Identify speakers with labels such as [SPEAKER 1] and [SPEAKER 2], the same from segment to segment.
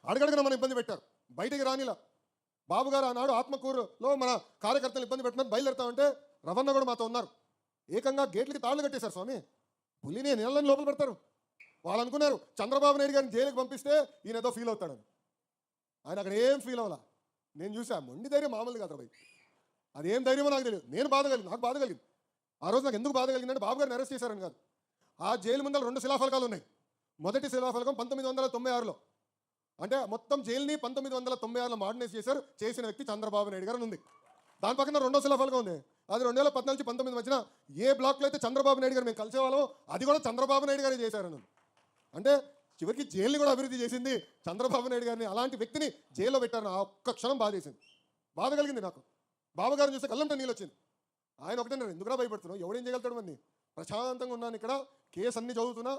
[SPEAKER 1] అడగడగన మన ఇబ్బంది పెట్టారు, బయటికి రానిలా. బాబు గారు ఆనాడు ఆత్మకూరులో మన కార్యకర్తలు ఇబ్బంది పెట్టినట్టు బయలుదేరుతామంటే రవణ కూడా మాతో ఉన్నారు. ఏకంగా గేట్లకి తాళ్ళు కట్టేశారు స్వామి. పులిని నీళ్ళని లోపల పెడతారు. వాళ్ళు అనుకున్నారు చంద్రబాబు నాయుడు గారిని జైలుకి పంపిస్తే ఈయన ఏదో ఫీల్ అవుతాడని. ఆయన అక్కడ ఏం ఫీల్ అవ్వాలా. నేను చూసా, మొండి ధైర్యం మామూలు కాదు భయ్. అదేం ధైర్యమో నాకు తెలియదు. నాకు బాధ కలిగింది. ఆ రోజు నాకు ఎందుకు బాధ కలిగిందంటే బాబు గారిని అరెస్ట్ చేశారని కాదు. ఆ జైలు ముందర 2 శిలాఫలకాలు ఉన్నాయి. మొదటి శిలాఫలకం 1996లో, అంటే మొత్తం జైలుని 1996లో మోడర్నైజ్ చేశారు. చేసిన వ్యక్తి చంద్రబాబు నాయుడు గారు ఉంది. దాని పక్కన 2వ శిలాఫలకం ఉంది. అది 2014 నుంచి 19 మధ్యన ఏ బ్లాక్లో అయితే చంద్రబాబు నాయుడు గారు మేము కలిసేవాళ్ళం అది కూడా చంద్రబాబు నాయుడు గారే చేశారని. అంటే చివరికి జైలుని కూడా అభివృద్ధి చేసింది చంద్రబాబు నాయుడు గారిని. అలాంటి వ్యక్తిని జైల్లో పెట్టారని ఆ ఒక్క క్షణం బాధ చేసింది. బాధ కలిగింది నాకు. బాబు గారిని చూస్తే కళ్ళంటే నీళ్ళు వచ్చింది. ఆయన ఒకటే, ఎందుకురా భయపడుతున్నావు, ఎవడేం చేయగలుగుతాడు మంది, ప్రశాంతంగా ఉన్నాను ఇక్కడ, కేసు అన్ని చదువుతున్నా,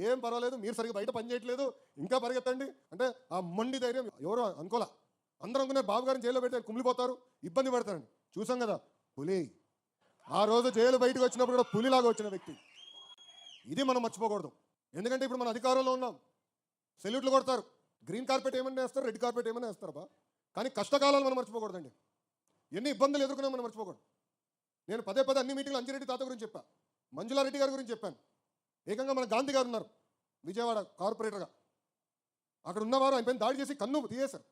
[SPEAKER 1] ఏం పర్వాలేదు, మీరు సరిగ్గా బయట పని చేయట్లేదు, ఇంకా పరిగెత్తండి అంటే ఆ మొండి ధైర్యం ఎవరు అనుకోలే. అందరూ అనుకున్నారు బాబు గారిని జైల్లో పెడితే కుమిలిపోతారు, ఇబ్బంది పడతారండి. చూసాం కదా పులి. ఆ రోజు జైలు బయటకు వచ్చినప్పుడు కూడా పులిలాగా వచ్చిన వ్యక్తి. ఇది మనం మర్చిపోకూడదు. ఎందుకంటే ఇప్పుడు మన అధికారంలో ఉన్నాం, సెల్యూట్లు కొడతారు, గ్రీన్ కార్పెట్ ఏమన్నా వేస్తారు, రెడ్ కార్పెట్ ఏమన్నా వేస్తారు బా. కానీ కష్టకాలాలు మనం మర్చిపోకూడదండి. ఎన్ని ఇబ్బందులు ఎదుర్కొన్నా మనం మర్చిపోకూడదు. నేను పదే అన్ని మీటింగ్లు అంజిరెడ్డి తాత గురించి చెప్పా, మంజులారెడ్డి గారి గురించి చెప్పాను. ఏకంగా మన గాంధీ గారు ఉన్నారు విజయవాడ కార్పొరేటర్గా. అక్కడ ఉన్నవారు ఆయన పైన దాడి చేసి కన్ను తీయేశారు.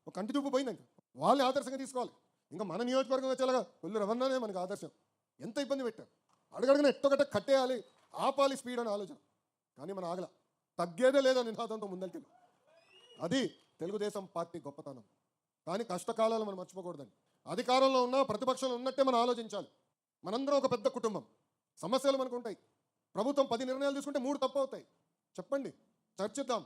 [SPEAKER 1] ఒక కంటి చూపు పోయింది. ఇంకా వాళ్ళని ఆదర్శంగా తీసుకోవాలి. ఇంకా మన నియోజకవర్గం వచ్చేలాగా కొల్లు రవణనే మనకు ఆదర్శం. ఎంత ఇబ్బంది పెట్టారు, అడగడగన ఎట్టొకట కట్టేయాలి, ఆపాలి స్పీడ్ అని ఆలోచన. కానీ మన ఆగల, తగ్గేదే లేదా నినాదంతో ముందరికెళ్ళి. అది తెలుగుదేశం పార్టీ గొప్పతనం. కానీ కష్టకాలాలు మనం మర్చిపోకూడదండి. అధికారంలో ఉన్నా ప్రతిపక్షంలో ఉన్నట్టే మనం ఆలోచించాలి. మనందరం ఒక పెద్ద కుటుంబం, సమస్యలు మనకు ఉంటాయి. ప్రభుత్వం 10 నిర్ణయాలు తీసుకుంటే 3 తప్పు అవుతాయి. చెప్పండి, చర్చిద్దాం.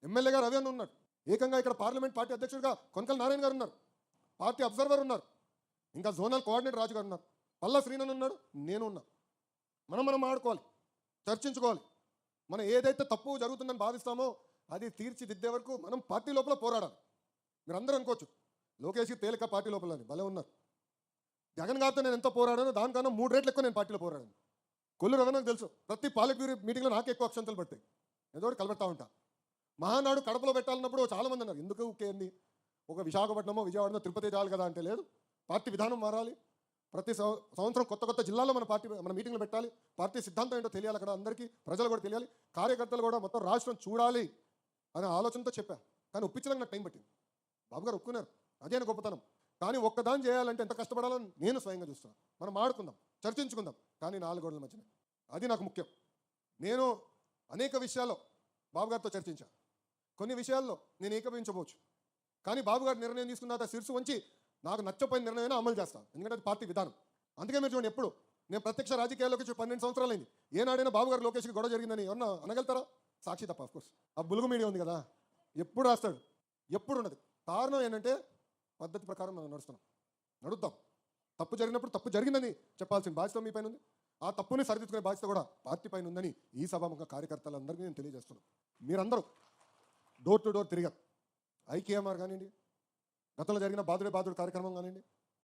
[SPEAKER 1] ఎమ్మెల్యే గారు రవి అన్న ఉన్నాడు. ఏకంగా ఇక్కడ పార్లమెంట్ పార్టీ అధ్యక్షుడిగా కొనకల నారాయణ గారు ఉన్నారు. పార్టీ అబ్జర్వర్ ఉన్నారు. ఇంకా జోనల్ కోఆర్డినేటర్ రాజు గారు ఉన్నారు. పల్లా శ్రీనన్ ఉన్నాడు. నేను ఉన్నా. మనం ఆడుకోవాలి, చర్చించుకోవాలి. మనం ఏదైతే తప్పు జరుగుతుందని భావిస్తామో అది తీర్చిదిద్దే వరకు మనం పార్టీ లోపల పోరాడాలి. మీరు అందరూ అనుకోవచ్చు లోకేష్కి తేలిక పార్టీ లోపల అని, భలే ఉన్నారు. జగన్ గారితో నేను ఎంత పోరాడానో దానికన్నా 3 రెట్లు ఎక్కువ నేను పార్టీలో పోరాడాను. కొల్లు రవణకు తెలుసు, ప్రతి పాలక బ్యూరో మీటింగ్లో నాకే ఎక్కువ అక్షంతలు పడతాయి. ఏదో ఒకటి కలబెడతా ఉంటా. మహానాడు కడపలో పెట్టాలన్నప్పుడు చాలామంది అన్నారు ఎందుకు ఊకేంది, ఒక విశాఖపట్నమో విజయవాడనో తిరుపతి చాలు కదా అంటే, లేదు, పార్టీ విధానం మారాలి. ప్రతి సంవత్సరం కొత్త జిల్లాలో మన మీటింగ్లు పెట్టాలి. పార్టీ సిద్ధాంతం ఏంటో తెలియాలి, అక్కడ అందరికీ ప్రజలు కూడా తెలియాలి, కార్యకర్తలు కూడా మొత్తం రాష్ట్రం చూడాలి అనే ఆలోచనతో చెప్పాను. కానీ ఒప్పించడానికి నాకు టైం పట్టింది. బాబు గారు ఒప్పుకున్నారు, అదే గొప్పతనం. కానీ ఒక్కదాని చేయాలంటే ఎంత కష్టపడాలని నేను స్వయంగా చూస్తాను. మనం ఆడుకుందాం, చర్చించుకుందాం, కానీ 4 గోడల మధ్యన. అది నాకు ముఖ్యం. నేను అనేక విషయాల్లో బాబు గారితో చర్చించాను. కొన్ని విషయాల్లో నేను ఏకీభవించవచ్చు. కానీ బాబు గారు నిర్ణయం తీసుకున్న తర్వాత శిరసు వంచి నాకు నచ్చపోయిన నిర్ణయమైనా అమలు చేస్తాను. ఎందుకంటే అది పార్టీ విధానం. అందుకే మీరు చూడండి, ఎప్పుడు నేను ప్రత్యక్ష రాజకీయాల్లోకి 12 సంవత్సరాలు అయింది. ఏనాడైనా బాబు గారు లోకేష్కి గొడవ జరిగిందని ఎవరన్నా అనగలుగుతారా? సాక్షి తప్ప, ఆఫ్కోర్స్. ఆ బులుగు మీడియా ఉంది కదా, ఎప్పుడు రాస్తాడు, ఎప్పుడు ఉన్నది. కారణం ఏంటంటే పద్ధతి ప్రకారం మనం నడుద్దాం. తప్పు జరిగినప్పుడు తప్పు జరిగిందని చెప్పాల్సిన బాధ్యత మీ పైన ఉంది. ఆ తప్పుని సరిదిద్దుకునే బాధ్యత కూడా పార్టీ పైన ఉందని ఈ సభాముఖ కార్యకర్తలందరికీ నేను తెలియజేస్తున్నాను. మీరందరూ డోర్ టు డోర్ తిరిగారు. ఐకేఎంఆర్ కానివ్వండి, గతంలో జరిగిన బాదుడే బాదుడు కార్యక్రమం కానివ్వండి,